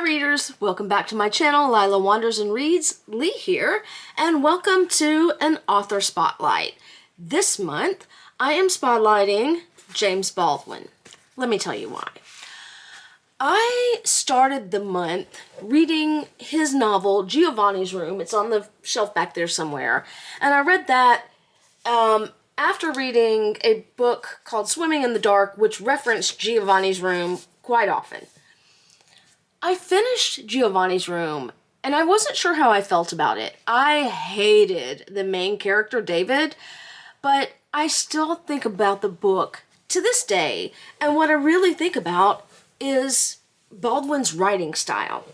readers, welcome back to my channel. Lila Wanders and Reads, Lee here, and welcome to an author spotlight. This month, I am spotlighting James Baldwin. Let me tell you why. I started the month reading his novel, Giovanni's Room. It's on the shelf back there somewhere. And I read that after reading a book called Swimming in the Dark, which referenced Giovanni's Room quite often. I finished Giovanni's Room, and I wasn't sure how I felt about it. I hated the main character, David, but I still think about the book to this day, and what I really think about is Baldwin's writing style.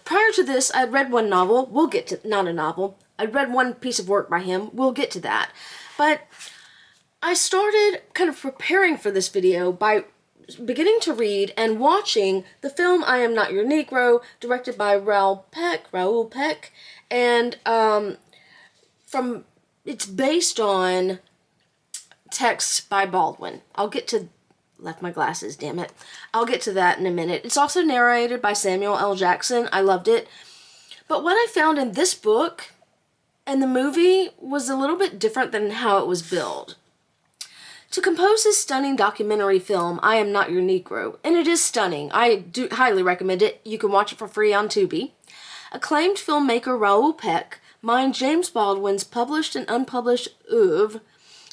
Prior to this, I'd read one novel. We'll get to, not a novel. I'd read one piece of work by him. We'll get to that. But I started kind of preparing for this video by beginning to read and watching the film I Am Not Your Negro, directed by Raoul Peck, and it's based on texts by Baldwin. I'll get to, left my glasses, damn it. I'll get to that in a minute. It's also narrated by Samuel L. Jackson. I loved it. But what I found in this book and the movie was a little bit different than how it was billed. To compose his stunning documentary film, I Am Not Your Negro, and it is stunning. I do highly recommend it. You can watch it for free on Tubi. Acclaimed filmmaker Raoul Peck mined James Baldwin's published and unpublished oeuvre,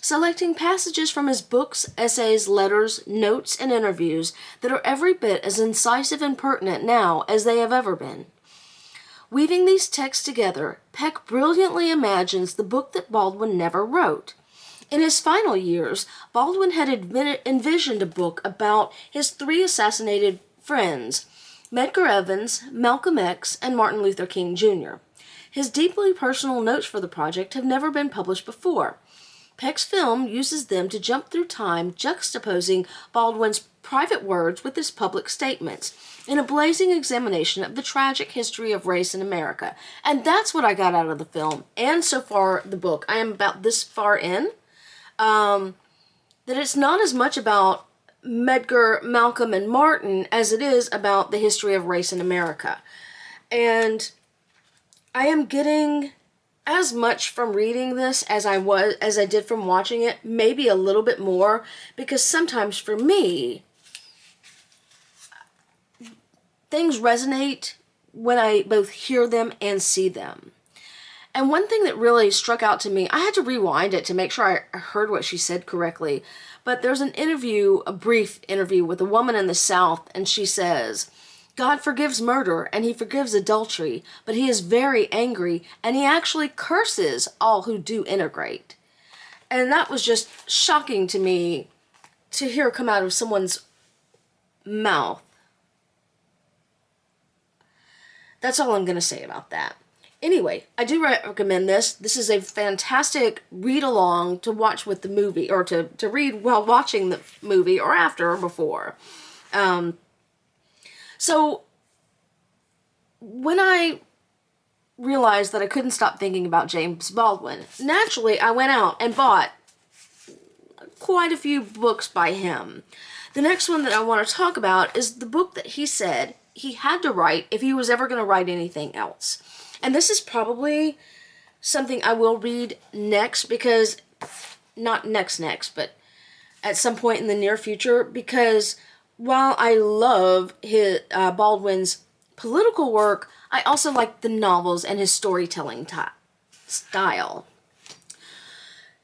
selecting passages from his books, essays, letters, notes, and interviews that are every bit as incisive and pertinent now as they have ever been. Weaving these texts together, Peck brilliantly imagines the book that Baldwin never wrote. In his final years, Baldwin had envisioned a book about his three assassinated friends, Medgar Evans, Malcolm X, and Martin Luther King Jr. His deeply personal notes for the project have never been published before. Peck's film uses them to jump through time, juxtaposing Baldwin's private words with his public statements, in a blazing examination of the tragic history of race in America. And that's what I got out of the film, and so far the book. I am about this far in. That it's not as much about Medgar, Malcolm, and Martin as it is about the history of race in America. And I am getting as much from reading this as I did from watching it, maybe a little bit more, because sometimes for me, things resonate when I both hear them and see them. And one thing that really struck out to me, I had to rewind it to make sure I heard what she said correctly, but there's an interview, a brief interview with a woman in the South, and she says, God forgives murder and he forgives adultery, but he is very angry and he actually curses all who do integrate. And that was just shocking to me to hear come out of someone's mouth. That's all I'm going to say about that. Anyway, I do recommend this. This is a fantastic read-along to watch with the movie, or to read while watching the movie, or after or before. So, when I realized that I couldn't stop thinking about James Baldwin, naturally I went out and bought quite a few books by him. The next one that I want to talk about is the book that he said he had to write if he was ever going to write anything else. And this is probably something I will read next, because, not next, but at some point in the near future, because while I love Baldwin's political work, I also like the novels and his storytelling style.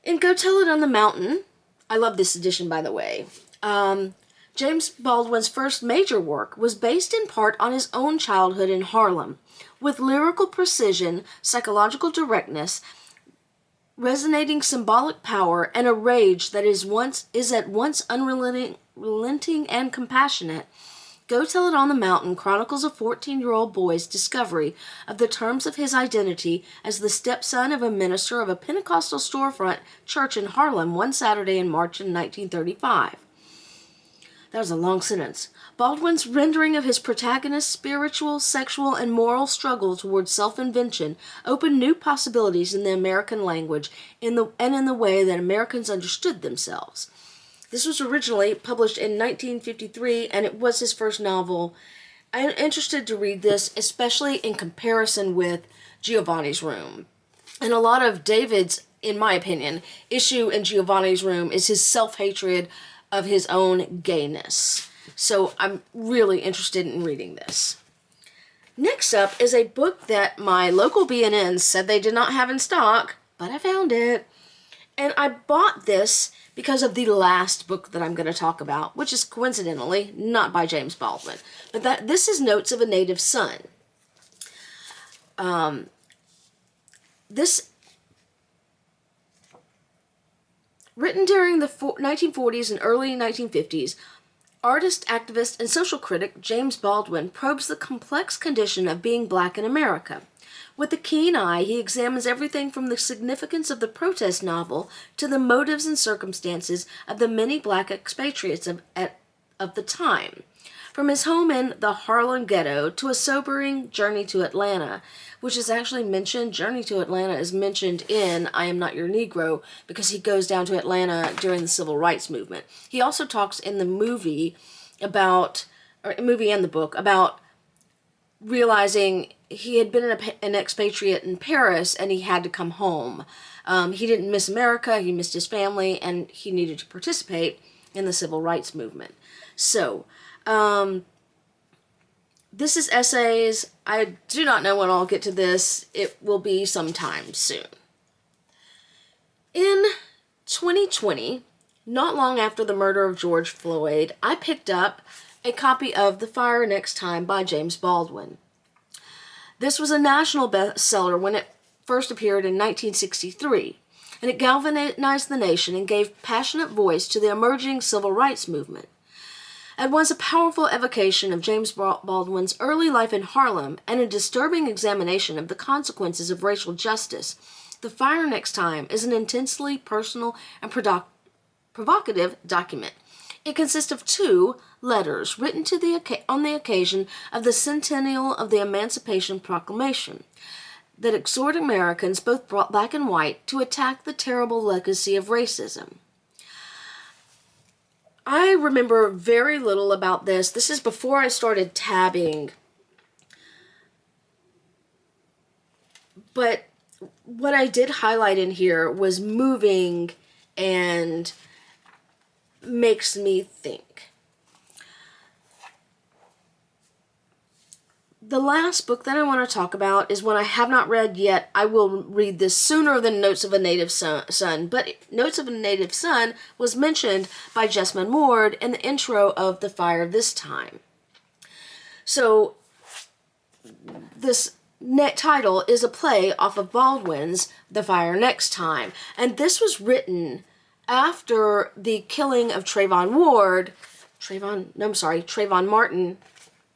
In Go Tell It on the Mountain, I love this edition, by the way, James Baldwin's first major work was based in part on his own childhood in Harlem, with lyrical precision, psychological directness, resonating symbolic power, and a rage that is at once unrelenting and compassionate. Go Tell It on the Mountain chronicles a 14-year-old boy's discovery of the terms of his identity as the stepson of a minister of a Pentecostal storefront church in Harlem one Saturday in March in 1935. That was a long sentence. Baldwin's rendering of his protagonist's spiritual, sexual, and moral struggle towards self-invention opened new possibilities in the American language and in the way that Americans understood themselves. This was originally published in 1953, and it was his first novel I'm interested to read this, especially in comparison with Giovanni's Room. And a lot of David's, in my opinion, issue in Giovanni's Room is his self-hatred of his own gayness. So I'm really interested in reading this. Next up is a book that my local B&N said they did not have in stock, but I found it. And I bought this because of the last book that I'm going to talk about, which is coincidentally not by James Baldwin. But this is Notes of a Native Son. This, written during the 1940s and early 1950s, artist, activist, and social critic James Baldwin probes the complex condition of being black in America. With a keen eye, he examines everything from the significance of the protest novel to the motives and circumstances of the many black expatriates of the time. From his home in the Harlem ghetto to a sobering journey to Atlanta, which is actually mentioned, Journey to Atlanta is mentioned in I Am Not Your Negro because he goes down to Atlanta during the Civil Rights Movement. He also talks in the movie and the book about realizing he had been an expatriate in Paris and he had to come home. He didn't miss America, he missed his family, and he needed to participate in the Civil Rights Movement. So, this is essays. I do not know when I'll get to this. It will be sometime soon. In 2020, not long after the murder of George Floyd, I picked up a copy of The Fire Next Time by James Baldwin. This was a national bestseller when it first appeared in 1963, and it galvanized the nation and gave passionate voice to the emerging civil rights movement. It was a powerful evocation of James Baldwin's early life in Harlem and a disturbing examination of the consequences of racial justice. The Fire Next Time is an intensely personal and provocative document. It consists of 2 letters written on the occasion of the centennial of the Emancipation Proclamation that exhort Americans, both black and white, to attack the terrible legacy of racism. I remember very little about this. This is before I started tabbing. But what I did highlight in here was moving and makes me think. The last book that I want to talk about is one I have not read yet. I will read this sooner than Notes of a Native Son. But Notes of a Native Son was mentioned by Jessamine Ward in the intro of The Fire This Time. So this title is a play off of Baldwin's The Fire Next Time. And this was written after the killing of Trayvon Martin.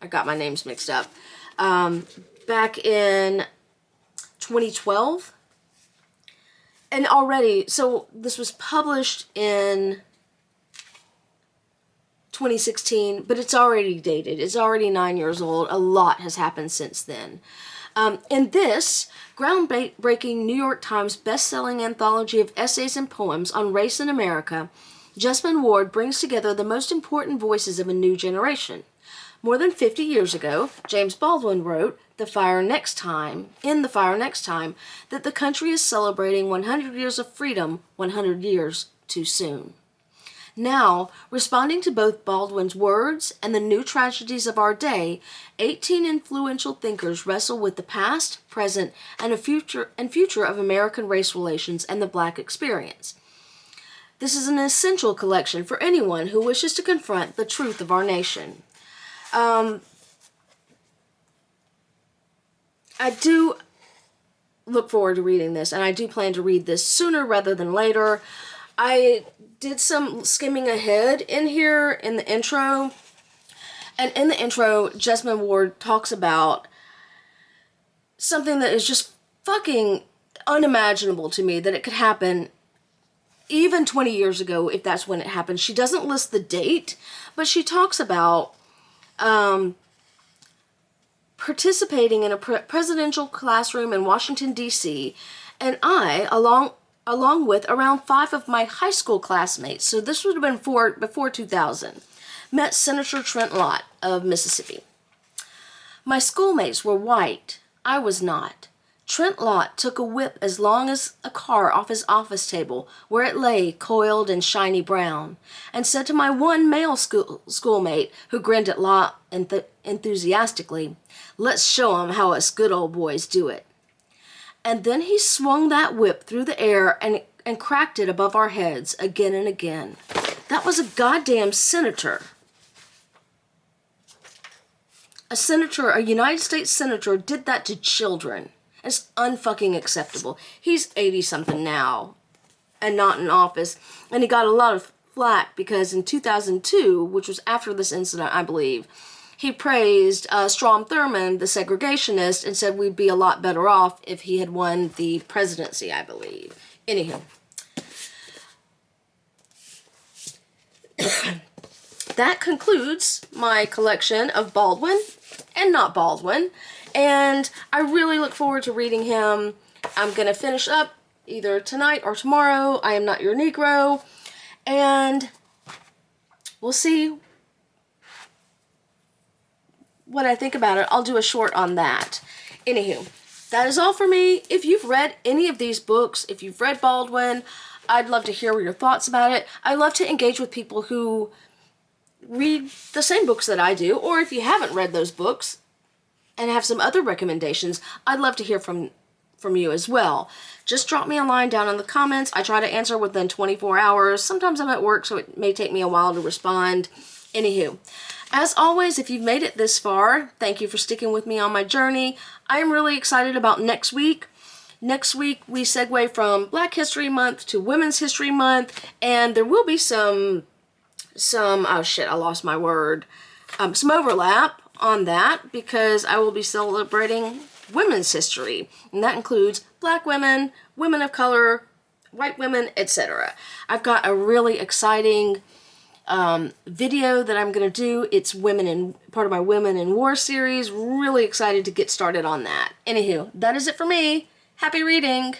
I got my names mixed up. Back in 2012. And already, so this was published in 2016, but it's already dated. It's already 9 years old. A lot has happened since then. In this groundbreaking New York Times best-selling anthology of essays and poems on race in America, Jessamine Ward brings together the most important voices of a new generation. More than 50 years ago, James Baldwin wrote in The Fire Next Time, that the country is celebrating 100 years of freedom, 100 years too soon. Now, responding to both Baldwin's words and the new tragedies of our day, 18 influential thinkers wrestle with the past, present, and future of American race relations and the black experience. This is an essential collection for anyone who wishes to confront the truth of our nation. I do look forward to reading this, and I do plan to read this sooner rather than later. I did some skimming ahead in here in the intro, and in the intro, Jessamine Ward talks about something that is just fucking unimaginable to me that it could happen even 20 years ago if that's when it happened. She doesn't list the date, but she talks about participating in a presidential classroom in Washington, D.C., and I, along with around 5 of my high school classmates, so this would have been before 2000, met Senator Trent Lott of Mississippi. My schoolmates were white. I was not. Trent Lott took a whip as long as a car off his office table, where it lay coiled and shiny brown, and said to my one male schoolmate, who grinned at Lott enthusiastically, "Let's show 'em how us good old boys do it." And then he swung that whip through the air and cracked it above our heads again and again. That was a goddamn senator. A United States senator did that to children. It's unfucking acceptable. He's 80-something now and not in office. And he got a lot of flack because in 2002, which was after this incident, I believe, he praised Strom Thurmond, the segregationist, and said we'd be a lot better off if he had won the presidency, I believe. Anywho. That concludes my collection of Baldwin and not Baldwin. And I really look forward to reading him. I'm going to finish up either tonight or tomorrow. I Am Not Your Negro. And we'll see what I think about it. I'll do a short on that. Anywho, that is all for me. If you've read any of these books, if you've read Baldwin, I'd love to hear your thoughts about it. I love to engage with people who read the same books that I do, or if you haven't read those books and have some other recommendations, I'd love to hear from you as well. Just drop me a line down in the comments. I try to answer within 24 hours. Sometimes I'm at work, so it may take me a while to respond. Anywho, as always, if you've made it this far, thank you for sticking with me on my journey. I am really excited about next week. Next week, we segue from Black History Month to Women's History Month, and there will be some oh shit, I lost my word, some overlap on that because I will be celebrating women's history, and that includes Black women, women of color, white women, etc. I've got a really exciting video that I'm going to do. It's part of my Women in War series. Really excited to get started on that. Anywho, that is it for me. Happy reading!